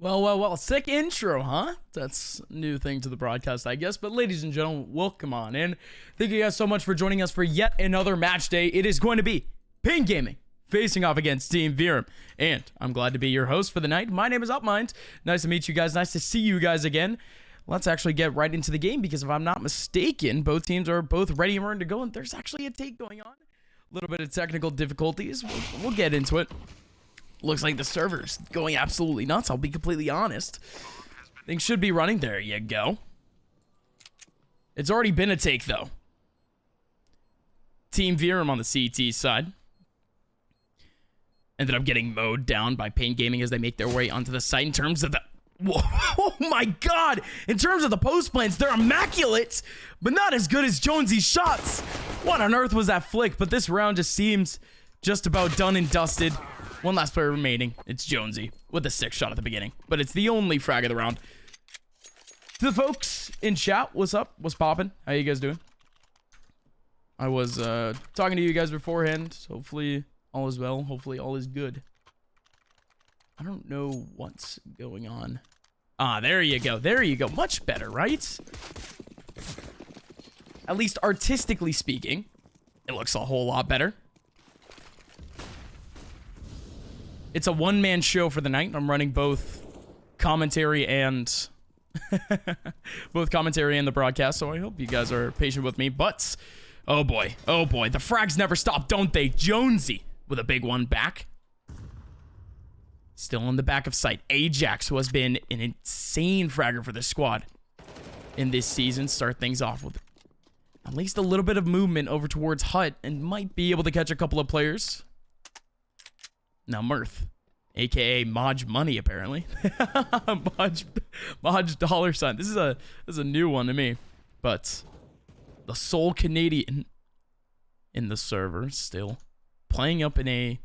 Well, sick intro, huh? That's a new thing to the broadcast, I guess. But ladies and gentlemen, welcome on in. Thank you guys so much for joining us for yet another match day. It is going to be PaiN Gaming facing off against Team Verum. And I'm glad to be your host for the night. My name is Upmind. Nice to meet you guys. Nice to see you guys again. Let's actually get right into the game because if I'm not mistaken, both teams are both ready and ready to go. And there's actually a take going on. A little bit of technical difficulties. We'll get into it. Looks like the server's going absolutely nuts, I'll be completely honest. Things should be running. There you go. It's already been a take, though. Team Verum on the CT side ended up getting mowed down by PaiN Gaming as they make their way onto the site. In terms of the... Whoa, oh my god! In terms of the post plans, they're immaculate, but not as good as Jonesy's shots. What on earth was that flick? But this round just seems just about done and dusted. One last player remaining. It's Jonesy with a 6 shot at the beginning. But it's the only frag of the round. To the folks in chat, what's up? What's poppin'? How you guys doing? I was talking to you guys beforehand. So hopefully all is well. Hopefully all is good. I don't know what's going on. Ah, there you go. There you go. Much better, right? At least artistically speaking, it looks a whole lot better. It's a one-man show for the night. I'm running both commentary and the broadcast, so I hope you guys are patient with me. But oh boy, the frags never stop, don't they? Jonesy with a big one back. Still in the back of sight. Ajax, who has been an insane fragger for this squad in this season, start things off with at least a little bit of movement over towards Hut and might be able to catch a couple of players. Now Mirth, aka Maj Money, apparently. Maj dollar sign. This is a new one to me. But the sole Canadian in the server still playing up in a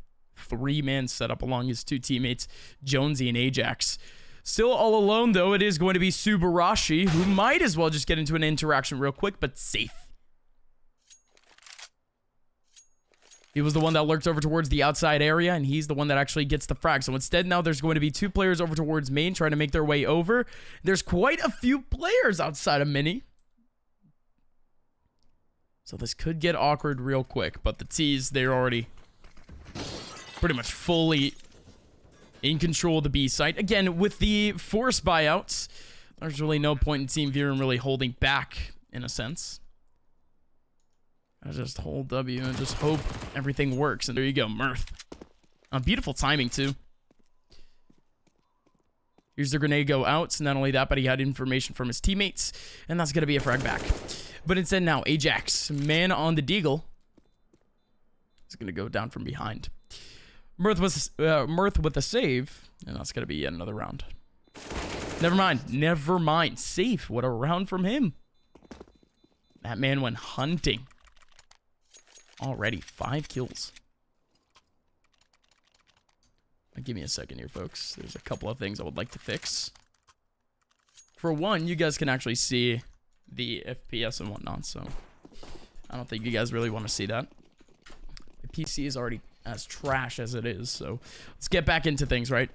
3-man setup along his 2 teammates, Jonesy and Ajax. Still all alone though, it is going to be Subarashi, who might as well just get into an interaction real quick, but safe. He was the one that lurked over towards the outside area, and he's the one that actually gets the frag. So instead, now there's going to be 2 players over towards main trying to make their way over. There's quite a few players outside of mini. So this could get awkward real quick, but the T's, they're already pretty much fully in control of the B site. Again, with the force buyouts, there's really no point in Team Verum really holding back, in a sense. I just hold W and just hope everything works. And there you go, Mirth. Beautiful timing, too. Here's the grenade go out. So not only that, but he had information from his teammates. And that's going to be a frag back. But instead now, Ajax, man on the deagle, is going to go down from behind. Mirth with a save. And that's going to be yet another round. Never mind. Safe. What a round from him. That man went hunting. Already 5 kills. Now, give me a second here, folks. There's a couple of things I would like to fix. For one, you guys can actually see the FPS and whatnot, so I don't think you guys really want to see that. The PC is already as trash as it is, so let's get back into things, right?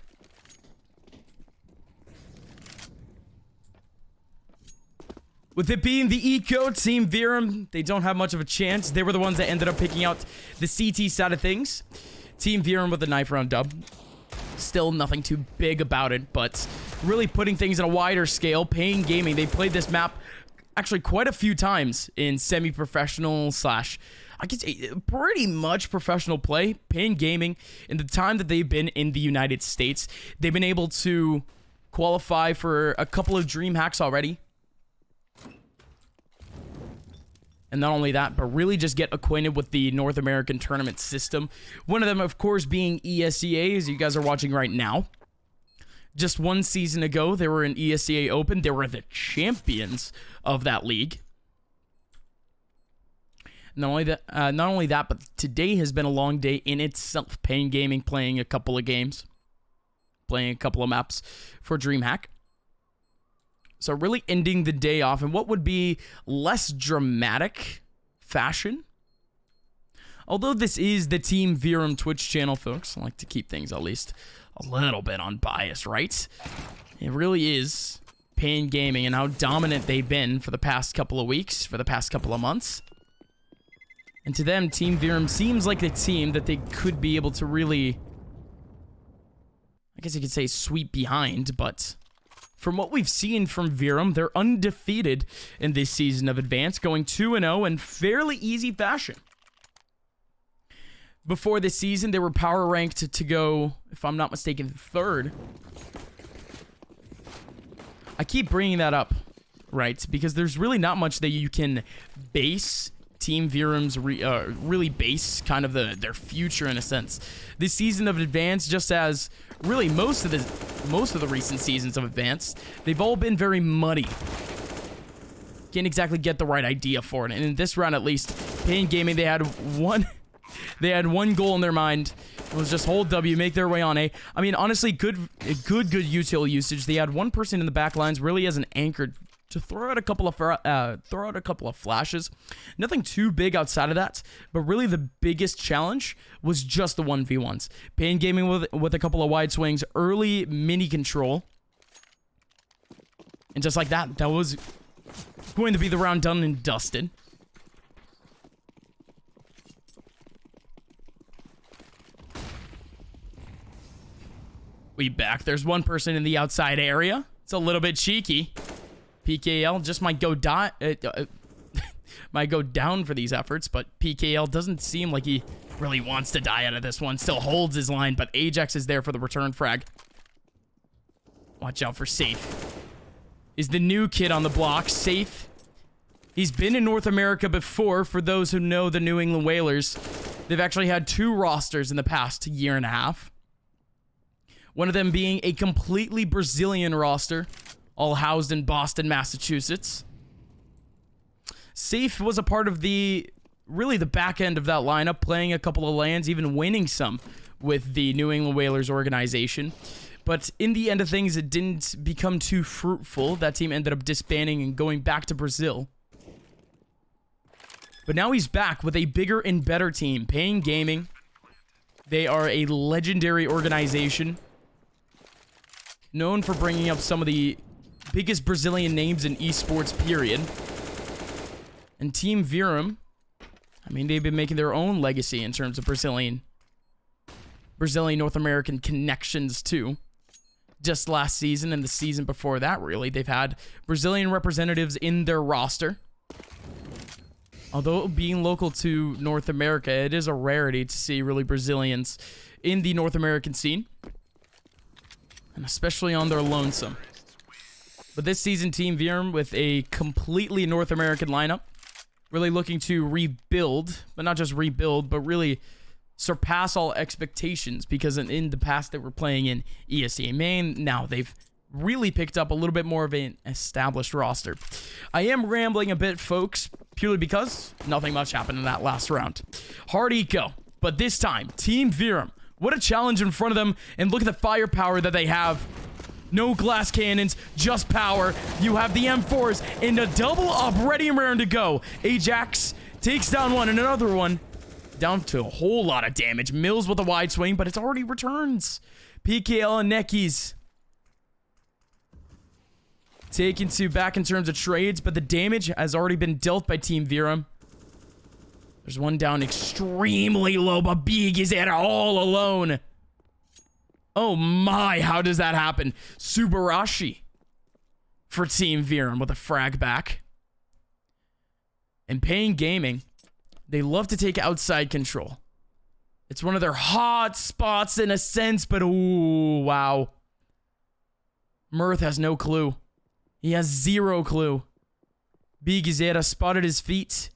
With it being the eco, Team Verum, they don't have much of a chance. They were the ones that ended up picking out the CT side of things. Team Verum with a knife round dub. Still nothing too big about it, but really putting things in a wider scale. PaiN Gaming, they played this map actually quite a few times in semi-professional slash, I could say, pretty much professional play. PaiN Gaming, in the time that they've been in the United States, they've been able to qualify for a couple of dream hacks already. And not only that, but really just get acquainted with the North American tournament system. One of them, of course, being ESEA, as you guys are watching right now. Just one season ago, they were in ESEA Open. They were the champions of that league. Not only that, but today has been a long day in itself. PaiN Gaming playing a couple of games. Playing a couple of maps for DreamHack. So really ending the day off in what would be less dramatic fashion. Although this is the Team Verum Twitch channel, folks, I like to keep things at least a little bit unbiased, right? It really is PaiN Gaming and how dominant they've been for the past couple of weeks, for the past couple of months. And to them, Team Verum seems like a team that they could be able to really, I guess you could say, sweep behind, but from what we've seen from Verum, they're undefeated in this season of Advanced, going 2-0 in fairly easy fashion. Before this season, they were power ranked to go, if I'm not mistaken, 3rd. I keep bringing that up, right? Because there's really not much that you can base Team Verum's really base kind of their future in a sense. This season of Advanced, just as really most of the recent seasons of Advanced, they've all been very muddy. Can't exactly get the right idea for it. And in this round, at least, PaiN Gaming, they had one goal in their mind. It was just hold W, make their way on A. I mean, honestly, good util usage. They had one person in the back lines really as an anchor to throw out a couple of flashes. Nothing too big outside of that, but really the biggest challenge was just the 1v1s. PaiN Gaming with a couple of wide swings, early mini control. And just like that, that was going to be the round done and dusted. We back. There's one person in the outside area. It's a little bit cheeky. PKL just might go down for these efforts, but PKL doesn't seem like he really wants to die out of this one. Still holds his line, but Ajax is there for the return frag. Watch out for Safe. Is the new kid on the block. Safe. He's been in North America before. For those who know the New England Whalers, they've actually had 2 rosters in the past year and a half. One of them being a completely Brazilian roster, all housed in Boston, Massachusetts. Safe was a part of really the back end of that lineup, playing a couple of lands, even winning some with the New England Whalers organization. But in the end of things, it didn't become too fruitful. That team ended up disbanding and going back to Brazil. But now he's back with a bigger and better team, PaiN Gaming. They are a legendary organization, known for bringing up some of the biggest Brazilian names in esports, period. And Team Verum, I mean, they've been making their own legacy in terms of Brazilian North American connections, too. Just last season and the season before that, really, they've had Brazilian representatives in their roster. Although being local to North America, it is a rarity to see really Brazilians in the North American scene. And especially on their lonesome. But this season, Team Verum with a completely North American lineup, really looking to rebuild, but not just rebuild, but really surpass all expectations, because in the past they were playing in ESEA main. Now they've really picked up a little bit more of an established roster. I am rambling a bit, folks, purely because nothing much happened in that last round. Hard eco, but this time, Team Verum, what a challenge in front of them, and look at the firepower that they have. No glass cannons, just power. You have the M4s and a double up, ready and raring to go. Ajax takes down one and another one. Down to a whole lot of damage. Mills with a wide swing, but it's already returns. PKL and Neckies taken to back in terms of trades, but the damage has already been dealt by Team Verum. There's one down extremely low, but Big is at all alone. Oh my, how does that happen? Subarashi for Team Verum with a frag back. And PaiN Gaming, they love to take outside control. It's one of their hot spots in a sense, but ooh, wow. Mirth has no clue. He has 0 clue. Big Gazeta spotted his feet.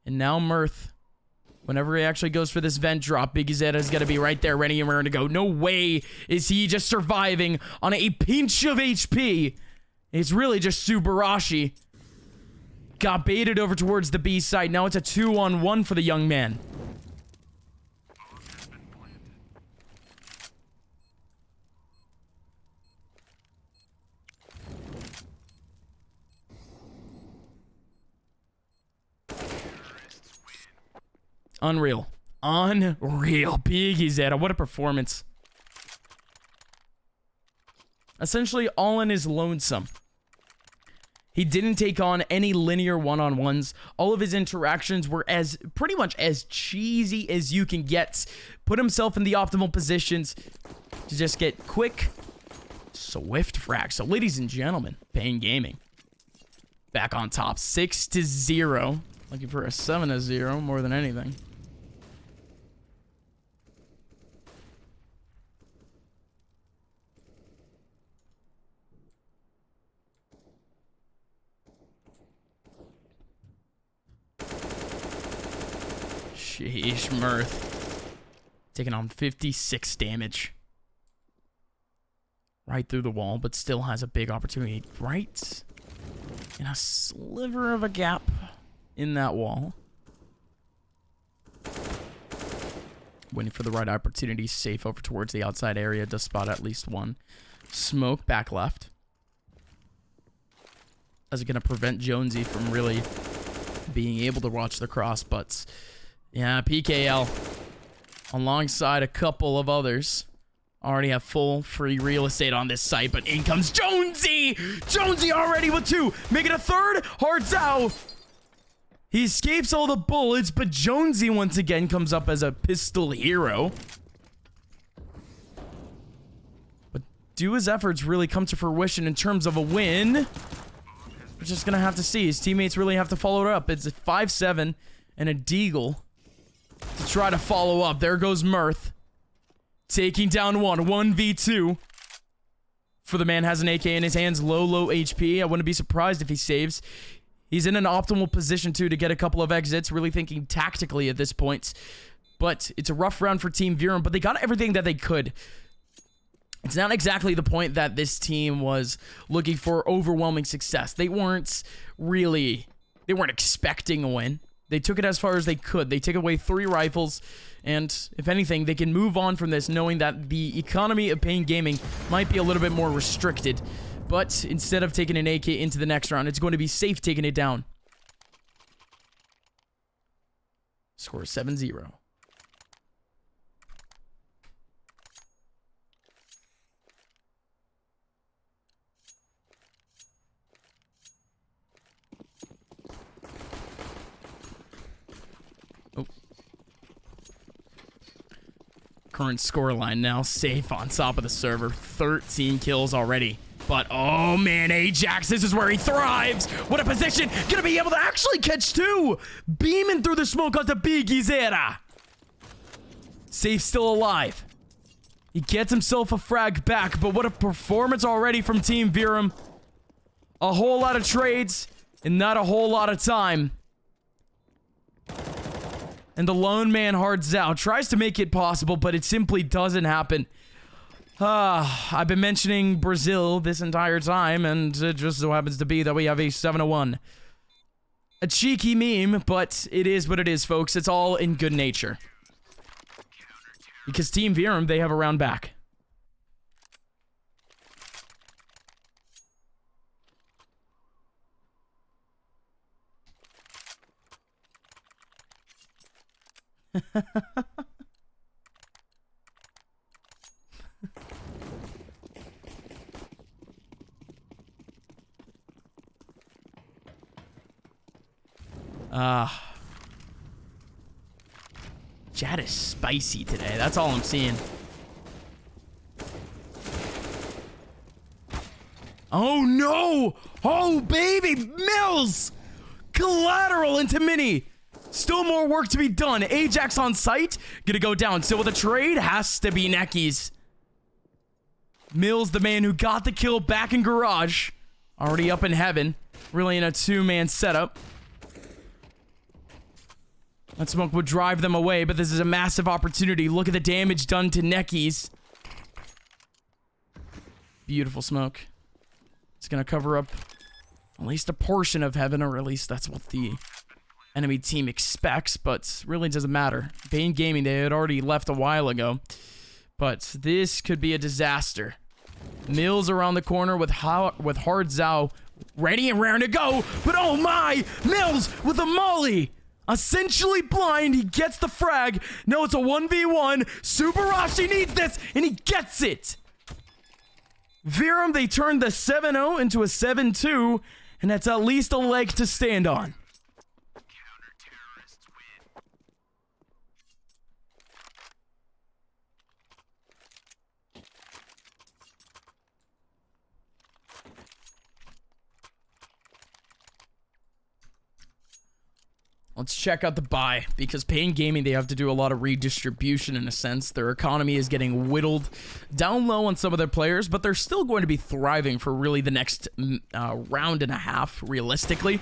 And now Mirth, whenever he actually goes for this vent drop, Big Gazeta is going to be right there, ready and raring to go. No way is he just surviving on a pinch of HP. It's really just Subarashi. Got baited over towards the B side. Now it's a 2-on-1 for the young man. Unreal. Unreal. Big ESEA. What a performance. Essentially all in his lonesome. He didn't take on any linear one-on-ones. All of his interactions were pretty much as cheesy as you can get. Put himself in the optimal positions to just get quick, swift frags. So ladies and gentlemen, PaiN Gaming back on top, 6-0. Looking for a 7-0 more than anything. Sheesh, Mirth. Taking on 56 damage. Right through the wall, but still has a big opportunity. Right in a sliver of a gap in that wall. Waiting for the right opportunity. Safe over towards the outside area. Does spot at least one. Smoke back left. Is it going to prevent Jonesy from really being able to watch the cross butts? Yeah, PKL, alongside a couple of others, already have full free real estate on this site, but in comes Jonesy! Jonesy already with two, making a third, Hearts out! He escapes all the bullets, but Jonesy once again comes up as a pistol hero. But do his efforts really come to fruition in terms of a win? We're just gonna have to see. His teammates really have to follow it up. It's a 5-7 and a deagle to try to follow up. There goes Mirth. Taking down one. 1v2. For the man has an AK in his hands. Low HP. I wouldn't be surprised if he saves. He's in an optimal position, too, to get a couple of exits. Really thinking tactically at this point. But it's a rough round for Team Verum, but they got everything that they could. It's not exactly the point that this team was looking for overwhelming success. They weren't expecting a win. They took it as far as they could. They take away 3 rifles, and if anything, they can move on from this knowing that the economy of PaiN Gaming might be a little bit more restricted. But instead of taking an AK into the next round, it's going to be safe taking it down. Score 7-0. Current scoreline now safe on top of the server. 13 kills already. But, oh man, Ajax, this is where he thrives. What a position. Gonna be able to actually catch 2. Beaming through the smoke onto Big ESEA. Safe still alive. He gets himself a frag back, but what a performance already from Team Verum. A whole lot of trades and not a whole lot of time. And the lone man Hearts out tries to make it possible, but it simply doesn't happen. I've been mentioning Brazil this entire time, and it just so happens to be that we have a 7-1. A cheeky meme, but it is what it is, folks. It's all in good nature. Because Team Verum, they have a round back. Chat is spicy today. That's all I'm seeing. Oh no! Oh baby, Mills! Collateral into Mini. Still more work to be done. Ajax on site. Gonna go down. Still with a trade. Has to be Neckies. Mills, the man who got the kill back in garage. Already up in heaven. Really in a 2-man setup. That smoke would drive them away, but this is a massive opportunity. Look at the damage done to Neckies. Beautiful smoke. It's gonna cover up at least a portion of heaven, or at least that's what the enemy team expects, but really doesn't matter. PaiN Gaming, they had already left a while ago, but this could be a disaster. Mills around the corner with Hard Zhao ready and raring to go, but oh my! Mills with a molly! Essentially blind. He gets the frag. No, it's a 1v1. Subarashi needs this, and he gets it. Verum, they turned the 7-0 into a 7-2, and that's at least a leg to stand on. Let's check out the buy, because PaiN Gaming, they have to do a lot of redistribution in a sense. Their economy is getting whittled down low on some of their players, but they're still going to be thriving for really the next round and a half, realistically.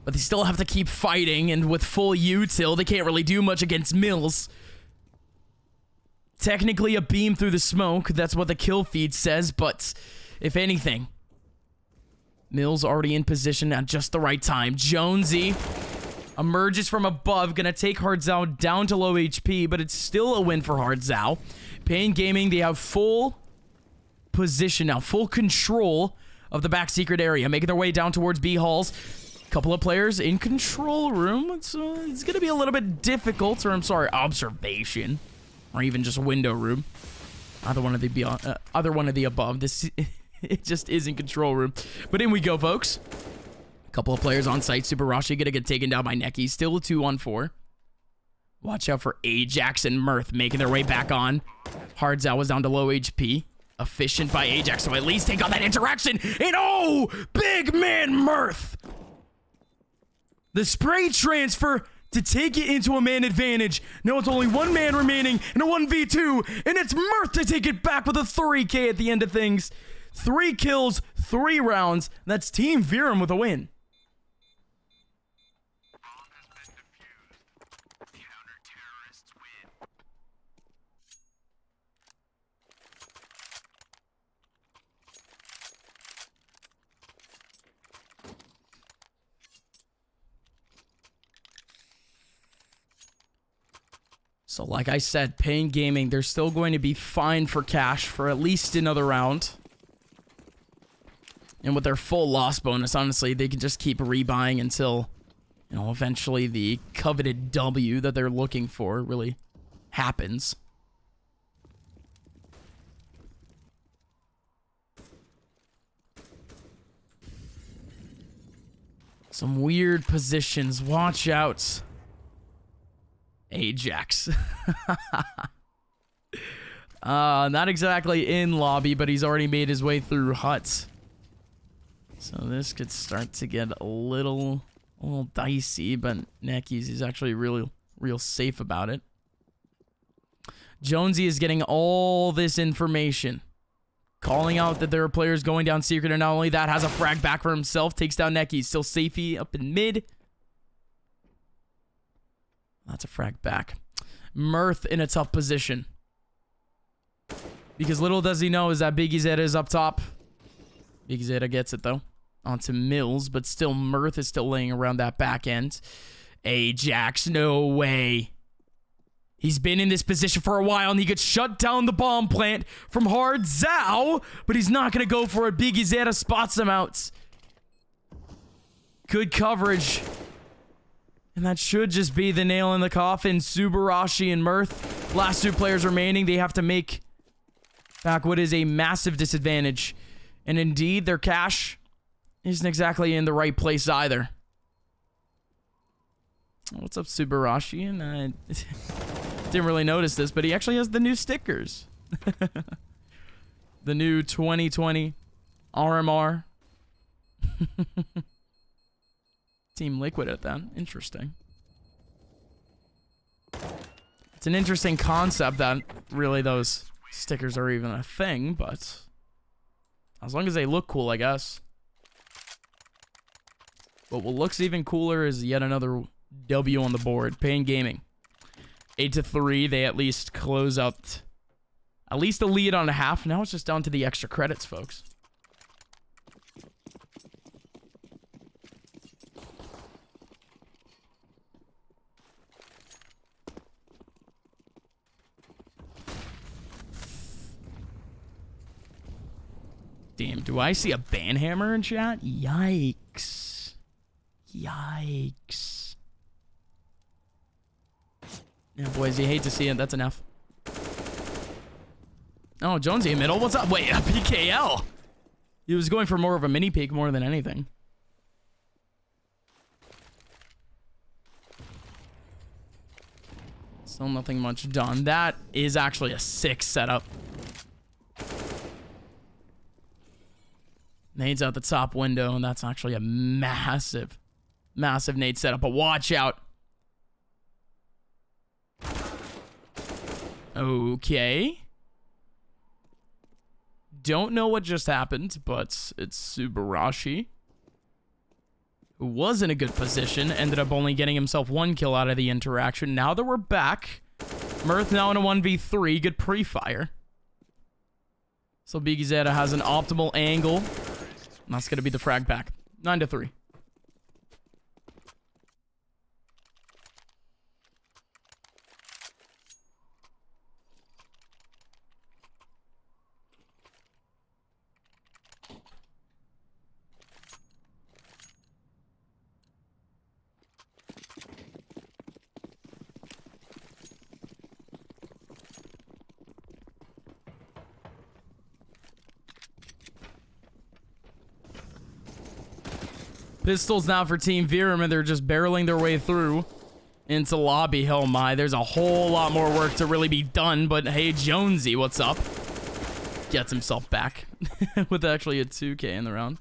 But they still have to keep fighting, and with full util, they can't really do much against Mills. Technically a beam through the smoke, that's what the kill feed says, but if anything, Mills already in position at just the right time. Jonesy emerges from above, gonna take Hardzao down to low HP, but it's still a win for Hardzao. PaiN Gaming, they have full position now, full control of the back secret area, making their way down towards B halls. Couple of players in control room. It's gonna be a little bit difficult, or I'm sorry, observation, or even just window room. Either one of the above. This it just isn't control room. But in we go, folks. Couple of players on site. Subarashi gonna get taken down by Neki. Still a 2-on-4. Watch out for Ajax and Mirth making their way back on. Hardzao was down to low HP. Efficient by Ajax, so at least take on that interaction. And oh, big man Mirth. The spray transfer to take it into a man advantage. No, it's only one man remaining in a 1v2, and it's Mirth to take it back with a 3K at the end of things. 3 kills, 3 rounds. That's Team Verum with a win. So like I said, PaiN Gaming, they're still going to be fine for cash for at least another round. And with their full loss bonus, honestly, they can just keep rebuying until, you know, eventually the coveted W that they're looking for really happens. Some weird positions. Watch out. Ajax. Not exactly in lobby, but he's already made his way through huts. So this could start to get a little dicey, but Neki's is actually real safe about it. Jonesy is getting all this information, calling out that there are players going down secret, and not only that, has a frag back for himself, takes down Neki, still safety up in mid. That's a frag back. Mirth in a tough position, because little does he know is that Biggie Zeta is up top. Biggie Zeta gets it though. Onto Mills, but still Mirth is still laying around that back end. Ajax, no way. He's been in this position for a while, and he could shut down the bomb plant from Hardzao, but he's not going to go for it. Biggie Zeta spots him out. Good coverage. And that should just be the nail in the coffin. Subarashi and Mirth, last 2 players remaining. They have to make back what is a massive disadvantage. And indeed, their cash isn't exactly in the right place either. What's up, Subarashi? And I didn't really notice this, but he actually has the new stickers. The new 2020 RMR. Team Liquid at that. Interesting. It's an interesting concept that really those stickers are even a thing, but as long as they look cool, I guess. But what looks even cooler is yet another W on the board. PaiN Gaming. 8-3. They at least close out at least a lead on a half. Now it's just down to the extra credits, folks. Damn, do I see a banhammer in chat? Yikes. Yikes. Yeah, boys, you hate to see it. That's enough. Oh, Jonesy in middle. What's up? Wait, a PKL. He was going for more of a mini peek more than anything. Still nothing much done. That is actually a sick setup. Nade's out the top window, and that's actually a massive, massive nade setup. But watch out. Okay. Don't know what just happened, but it's Subarashi, who was in a good position, ended up only getting himself 1 kill out of the interaction. Now that we're back, Mirth now in a 1v3. Good pre-fire. So Biggie Zeta has an optimal angle. And that's going to be the frag back. 9-3. Pistols now for Team Verum, and they're just barreling their way through into lobby. Hell my, there's a whole lot more work to really be done, but hey, Jonesy, what's up? Gets himself back with actually a 2K in the round.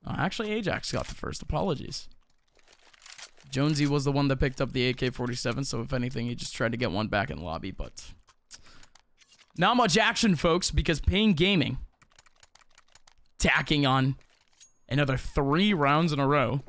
Actually, Ajax got the first. Apologies. Jonesy was the one that picked up the AK-47, so if anything, he just tried to get one back in lobby, but not much action, folks, because PaiN Gaming tacking on another 3 rounds in a row.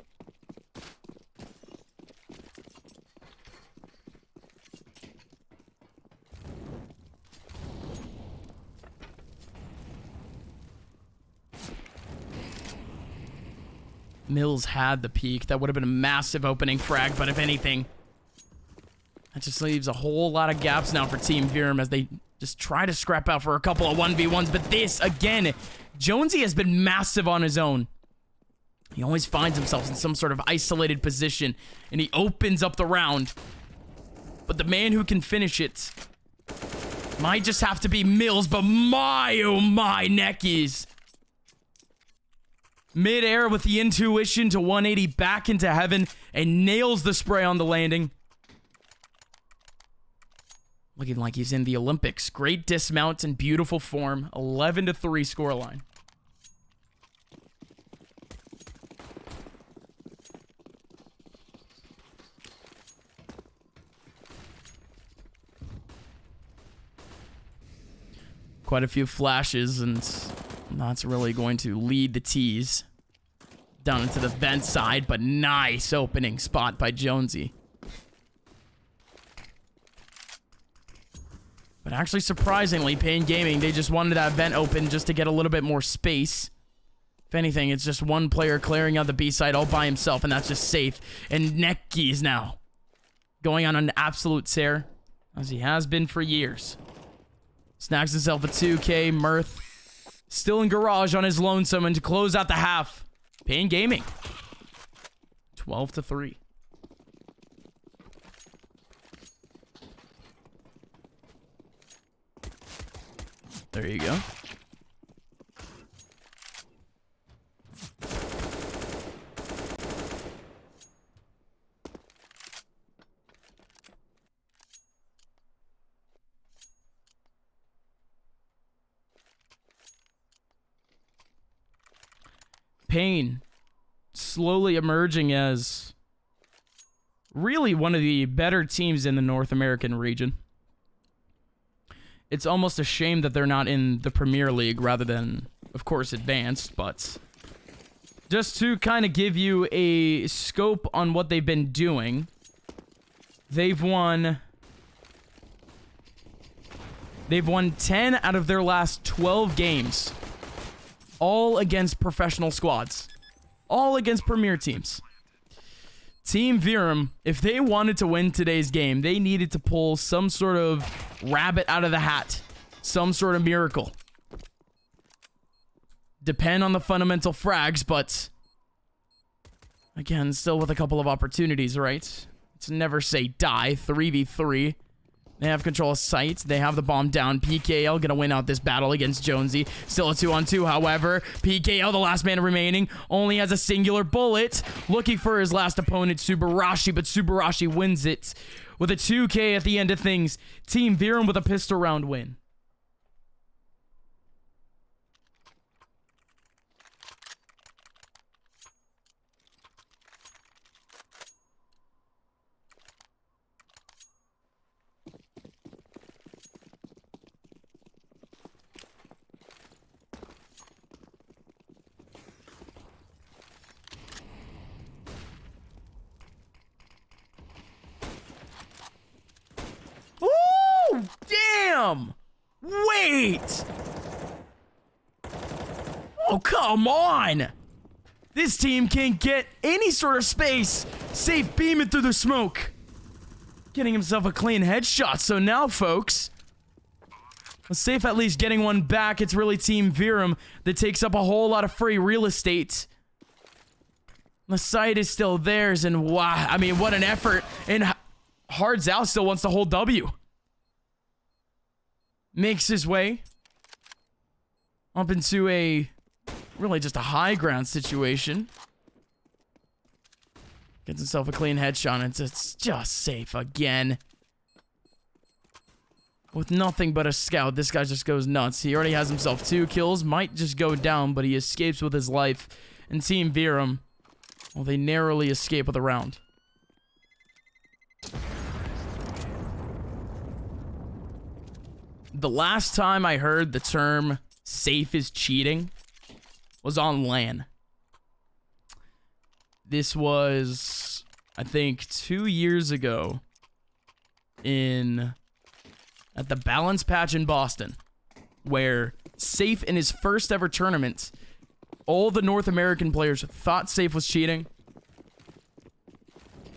Mills had the peak. That would have been a massive opening frag, but if anything, that just leaves a whole lot of gaps now for Team Verum as they just try to scrap out for a couple of 1v1s. But this, again, Jonesy has been massive on his own. He always finds himself in some sort of isolated position, and he opens up the round. But the man who can finish it might just have to be Mills, but my, oh my, neckies. Mid-air with the intuition to 180 back into heaven and nails the spray on the landing. Looking like he's in the Olympics. Great dismount and beautiful form. 11-3 scoreline. Quite a few flashes, and that's really going to lead the tease down into the vent side, but nice opening spot by Jonesy. But actually, surprisingly, PaiN Gaming, they just wanted that vent open just to get a little bit more space. If anything, it's just one player clearing out the B side all by himself, and that's just safe. And Neki is now going on an absolute tear, as he has been for years. Snags himself a 2K. Mirth still in garage on his lonesome, and to close out the half, PaiN Gaming 12-3. There you go. PaiN slowly emerging as really one of the better teams in the North American region. It's almost a shame that they're not in the Premier League rather than, of course, advanced, but just to kind of give you a scope on what they've been doing, they've won 10 out of their last 12 games. All against professional squads. All against premier teams. Team Verum, if they wanted to win today's game, they needed to pull some sort of rabbit out of the hat. Some sort of miracle. Depend on the fundamental frags, but again, still with a couple of opportunities, right? Let's never say die. 3v3. They have control of sight. They have the bomb down. PKL gonna win out this battle against Jonesy. Still a 2-on-2, however. PKL, the last man remaining, only has a singular bullet. Looking for his last opponent, Subarashi, but Subarashi wins it with a 2K at the end of things. Team Verum with a pistol round win. Ooh, damn! Wait! Oh, come on! This team can't get any sort of space. Safe beaming through the smoke. Getting himself a clean headshot. So now, folks, with Safe at least getting one back, it's really Team Verum that takes up a whole lot of free real estate. The site is still theirs, and wow, I mean, what an effort. And Hard's out still wants to hold W. Makes his way up into a really just a high ground situation. Gets himself a clean headshot, and it's just Safe again. With nothing but a scout, this guy just goes nuts. He already has himself 2 kills, might just go down, but he escapes with his life. And Team Verum, well, they narrowly escape with a round. The last time I heard the term safe is cheating was on LAN. This was, I think, 2 years ago at the Balance Patch in Boston, where Safe in his first ever tournament, all the North American players thought Safe was cheating.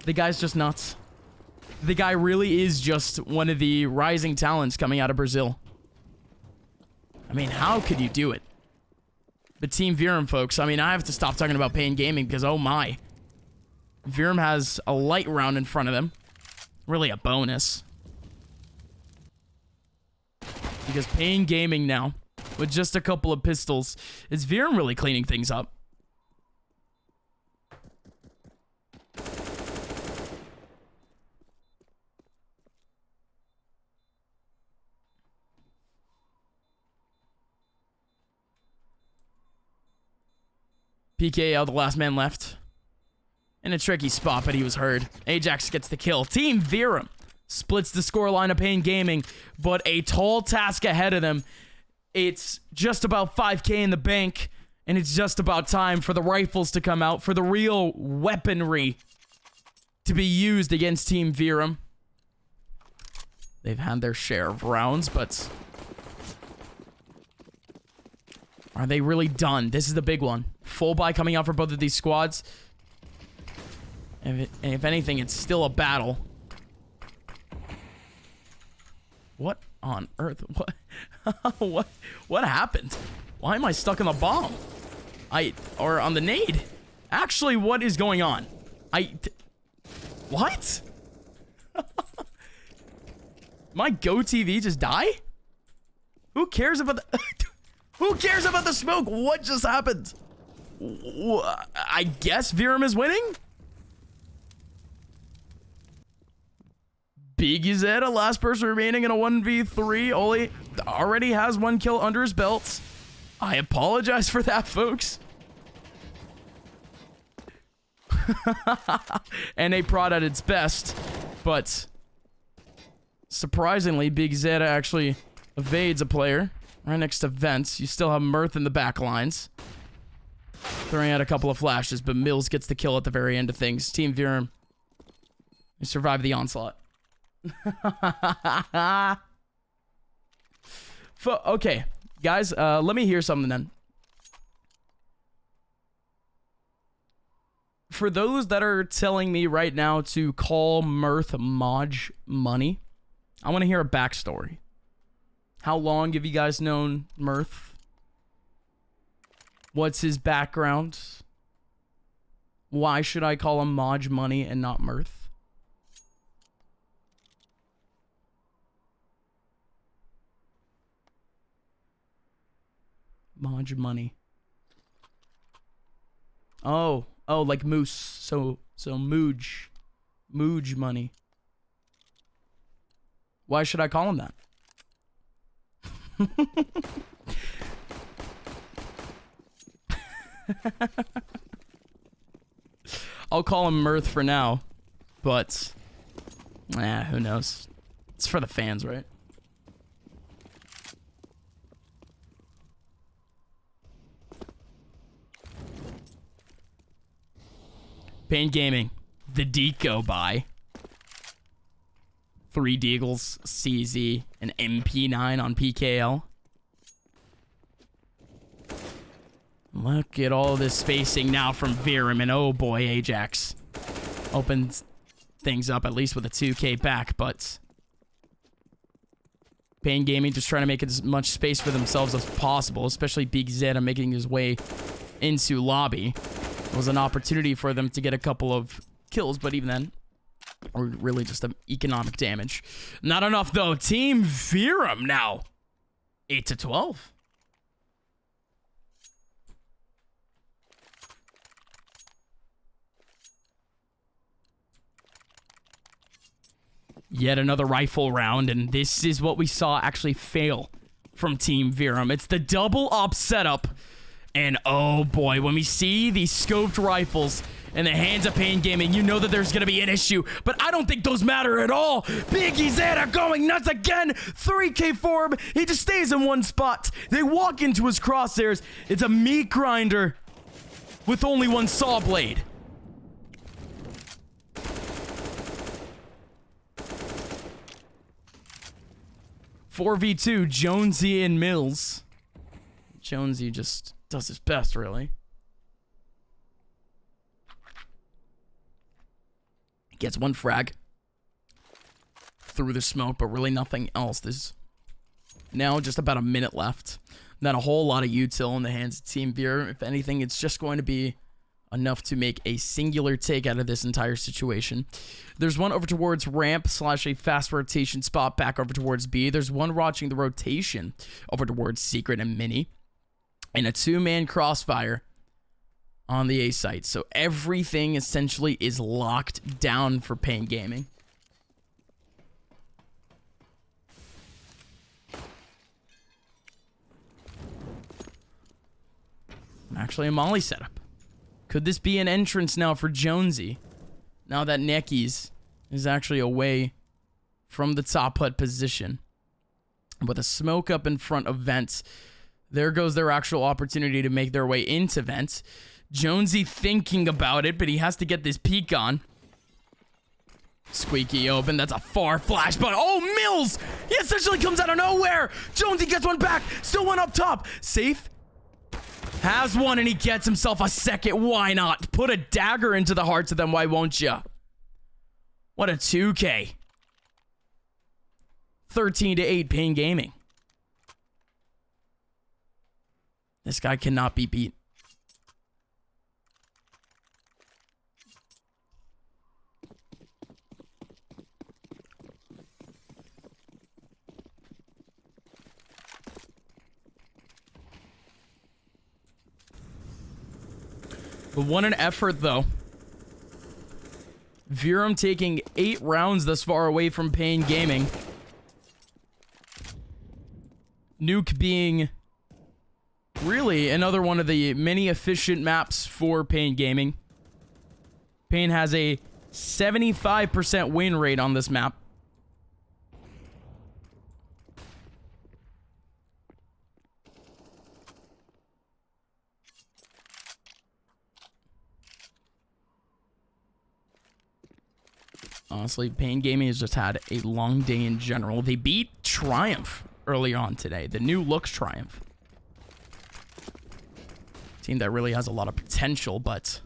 The guy's just nuts. The guy really is just one of the rising talents coming out of Brazil. I mean, how could you do it? But Team Verum, folks, I mean, I have to stop talking about PaiN Gaming because, oh my. Verum has a light round in front of them. Really a bonus. Because PaiN Gaming now, with just a couple of pistols, is Verum really cleaning things up. PKL, the last man left. In a tricky spot, but he was heard. Ajax gets the kill. Team Verum splits the scoreline of PaiN Gaming, but a tall task ahead of them. It's just about 5K in the bank, and it's just about time for the rifles to come out, for the real weaponry to be used against Team Verum. They've had their share of rounds, but are they really done? This is the big one. Full buy coming out for both of these squads. And if anything, it's still a battle. What on earth? What? What happened? Why am I stuck on the bomb? Or on the nade? Actually, what is going on? What? My GoTV just die? Who cares about the... Who cares about the smoke? What just happened? I guess Verum is winning? Big Zeta, last person remaining in a 1v3. Oli already has 1 kill under his belt. I apologize for that, folks. And a prod at its best, but surprisingly, Big Zeta actually evades a player right next to Vents. You still have Mirth in the back lines, throwing out a couple of flashes, but Mills gets the kill at the very end of things. Team Verum, you survive the onslaught. Okay, guys, let me hear something then. For those that are telling me right now to call Mirth Maj Money, I want to hear a backstory. How long have you guys known Mirth? What's his background? Why should I call him Maj Money and not Mirth? Moj money. Oh, like moose. So Mooj. Mooj money. Why should I call him that? I'll call him Mirth for now, but who knows? It's for the fans, right? PaiN Gaming, the Deco buy. 3 Deagles, CZ, and MP9 on PKL. Look at all this spacing now from Verum, and oh boy, Ajax opens things up, at least with a 2K back, but PaiN Gaming just trying to make as much space for themselves as possible, especially Big Zeta making his way into lobby. It was an opportunity for them to get a couple of kills, but even then, or really just economic damage. Not enough, though. Team Verum now 8-12. Yet another rifle round, and this is what we saw actually fail from Team Verum. It's the double up setup, and oh boy, when we see these scoped rifles in the hands of PaiN Gaming, you know that there's gonna be an issue, but I don't think those matter at all. Biggie Zeta going nuts again. 3K for him. He just stays in one spot. They walk into his crosshairs. It's a meat grinder with only one saw blade. (4v2) Jonesy and Mills. Jonesy just does his best, really. Gets one frag through the smoke, but really nothing else. There's now just about a minute left. Not a whole lot of util in the hands of Team Verum. If anything, it's just going to be enough to make a singular take out of this entire situation. There's one over towards ramp / a fast rotation spot back over towards B. There's one watching the rotation over towards Secret and Mini. And a 2-man crossfire on the A site. So everything essentially is locked down for PaiN Gaming. Actually a molly setup. Could this be an entrance now for Jonesy? Now that Neckies is actually away from the top hut position. With a smoke up in front of Vents. There goes their actual opportunity to make their way into Vents. Jonesy thinking about it, but he has to get this peek on. Squeaky open. That's a far flash, but oh, Mills! He essentially comes out of nowhere! Jonesy gets one back. Still one up top. Safe. Has one, and he gets himself a second. Why not? Put a dagger into the hearts of them. Why won't ya? What a 2K. 13-8 PaiN Gaming. This guy cannot be beat. But what an effort, though. Verum taking 8 rounds thus far away from PaiN Gaming. Nuke being really another one of the many efficient maps for PaiN Gaming. PaiN has a 75% win rate on this map. Honestly, PaiN Gaming has just had a long day in general. They beat Triumph early on today. The new looks Triumph. Team that really has a lot of potential, but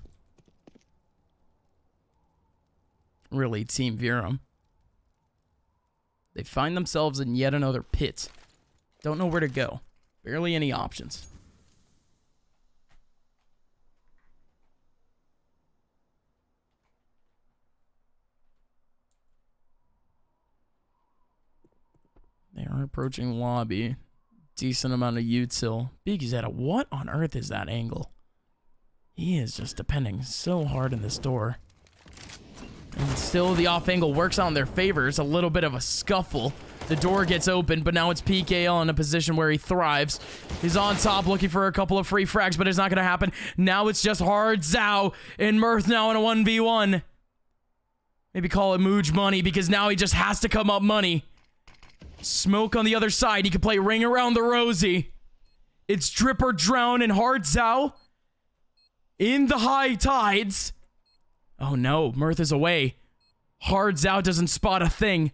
really Team Verum. They find themselves in yet another pit. Don't know where to go. Barely any options. They are approaching lobby. decent amount of util. Big Zeta, what on earth is that angle? He is just depending so hard in this door. And still the off angle works out in their favor. It's a little bit of a scuffle. The door gets open, but now it's PKL in a position where he thrives. He's on top looking for a couple of free frags, but it's not going to happen. Now it's just Hard Zhao and Mirth now in a 1v1. Maybe call it Mooj money because now he just has to come up money. Smoke on the other side. He can play Ring Around the Rosie. It's Drip or Drown and Hard Zhao in the high tides. Oh no, Mirth is away. Hard Zhao doesn't spot a thing.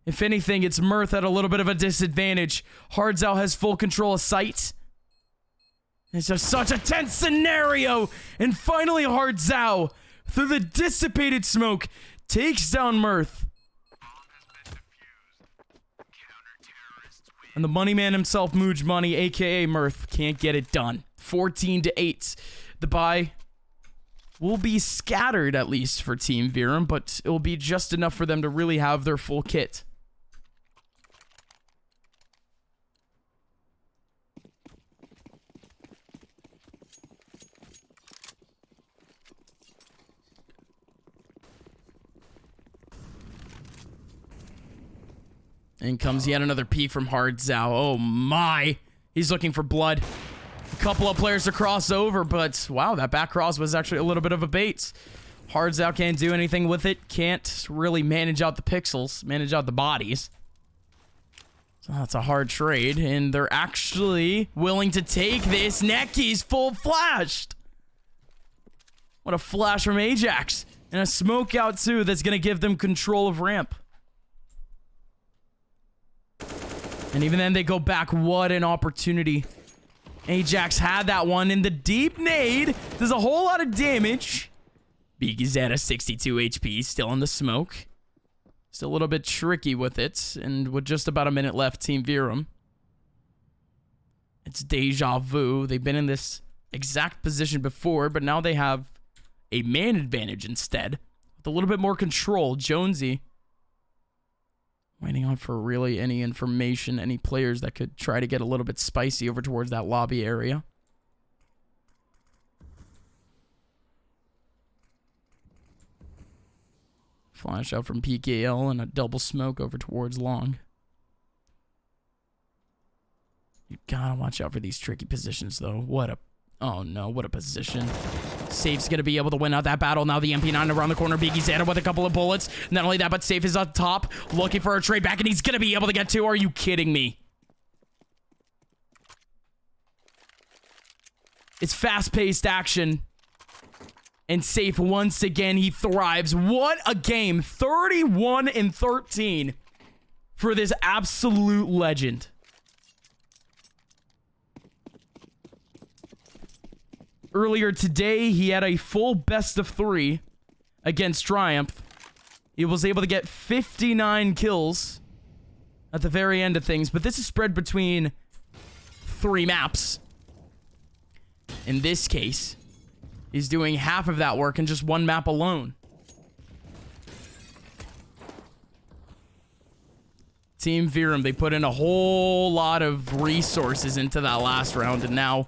If anything, it's Mirth at a little bit of a disadvantage. Hard Zhao has full control of sight. It's just such a tense scenario. And finally, Hard Zhao, through the dissipated smoke, takes down Mirth. And the money man himself, Mooj Money, aka Mirth, can't get it done. 14-8. The bye will be scattered, at least for Team Verum, but it will be just enough for them to really have their full kit. In comes yet another P from Hard Zhao. Oh my. He's looking for blood. A couple of players to cross over, but wow, that back cross was actually a little bit of a bait. Hard Zhao can't do anything with it. Can't really manage out the pixels, manage out the bodies. So that's a hard trade, and they're actually willing to take this. Necky's full flashed. What a flash from Ajax. And a smoke out too that's going to give them control of ramp. And even then, they go back. What an opportunity. Ajax had that one in the deep nade. Does a whole lot of damage. Big is at a 62 HP, still in the smoke. Still a little bit tricky with it. And with just about a minute left, Team Verum. It's deja vu. They've been in this exact position before, but now they have a man advantage instead. With a little bit more control. Jonesy waiting on for really any information, any players that could try to get a little bit spicy over towards that lobby area. Flash out from PKL and a double smoke over towards long. You gotta watch out for these tricky positions, though. Oh no, what a position. Safe's gonna be able to win out that battle. Now the MP9 around the corner. Biggie Zeta with a couple of bullets. Not only that, but Safe is up top, looking for a trade back, and he's gonna be able to get two. Are you kidding me? It's fast-paced action. And Safe, once again, he thrives. What a game. 31-13 for this absolute legend. Earlier today, he had a full best of 3 against Triumph. He was able to get 59 kills at the very end of things, but this is spread between 3 maps. In this case, he's doing half of that work in just 1 map alone. Team Verum, they put in a whole lot of resources into that last round, and now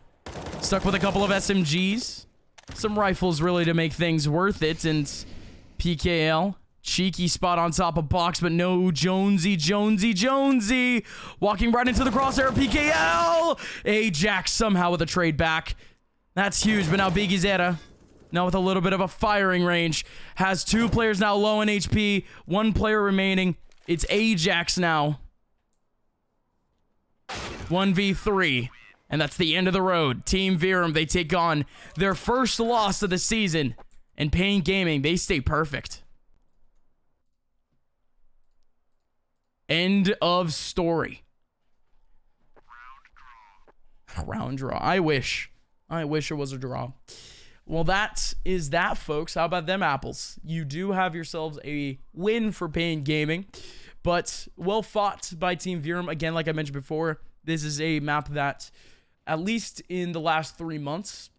stuck with a couple of SMGs, some rifles really to make things worth it, and PKL, cheeky spot on top of box, but no, Jonesy, walking right into the crosshair, PKL, Ajax somehow with a trade back. That's huge, but now Biggie Zeta, now with a little bit of a firing range, has 2 players now low in HP, 1 player remaining. It's Ajax now. 1v3. And that's the end of the road. Team Verum, they take on their first loss of the season. And PaiN Gaming, they stay perfect. End of story. A round draw. I wish it was a draw. Well, that is that, folks. How about them apples? You do have yourselves a win for PaiN Gaming. But well fought by Team Verum. Again, like I mentioned before, this is a map that, at least in the last 3 months,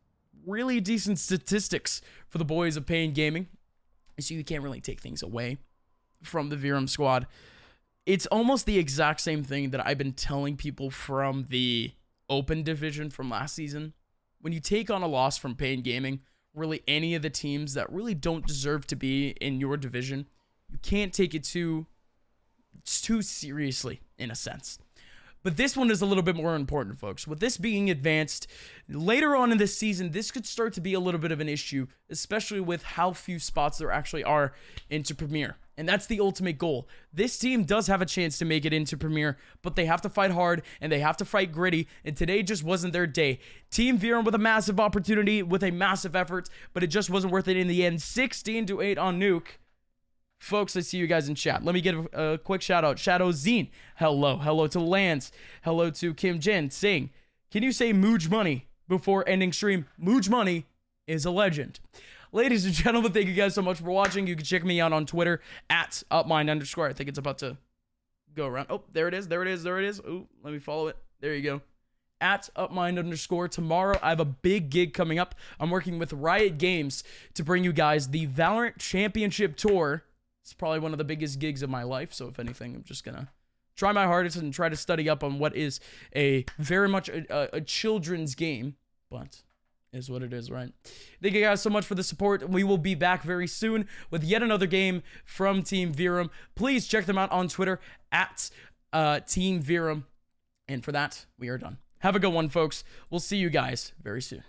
really decent statistics for the boys of PaiN Gaming. So you can't really take things away from the Verum squad. it's almost the exact same thing that I've been telling people from the open division from last season. When you take on a loss from PaiN Gaming, really any of the teams that really don't deserve to be in your division, you can't take it too seriously in a sense. But this one is a little bit more important, folks. With this being advanced, later on in this season, this could start to be a little bit of an issue, especially with how few spots there actually are into Premier. And that's the ultimate goal. This team does have a chance to make it into Premier, but they have to fight hard, and they have to fight gritty, and today just wasn't their day. Team Verum with a massive opportunity, with a massive effort, but it just wasn't worth it in the end. 16-8 on Nuke. Folks, I see you guys in chat. Let me give a quick shout out. Shadow Zine, hello. Hello to Lance. Hello to Kim Jin. Sing, can you say Mooj Money before ending stream? Mooj Money is a legend. Ladies and gentlemen, thank you guys so much for watching. You can check me out on Twitter at @upmind_. I think it's about to go around. Oh, there it is. Oh, let me follow it. There you go. At @upmind_. Tomorrow, I have a big gig coming up. I'm working with Riot Games to bring you guys the Valorant Championship Tour. It's probably one of the biggest gigs of my life, so if anything, I'm just gonna try my hardest and try to study up on what is a very much a children's game, but is what it is, right? Thank you guys so much for the support. We will be back very soon with yet another game from Team Verum. Please check them out on Twitter at Team Verum. And for that, we are done. Have a good one, folks. We'll see you guys very soon.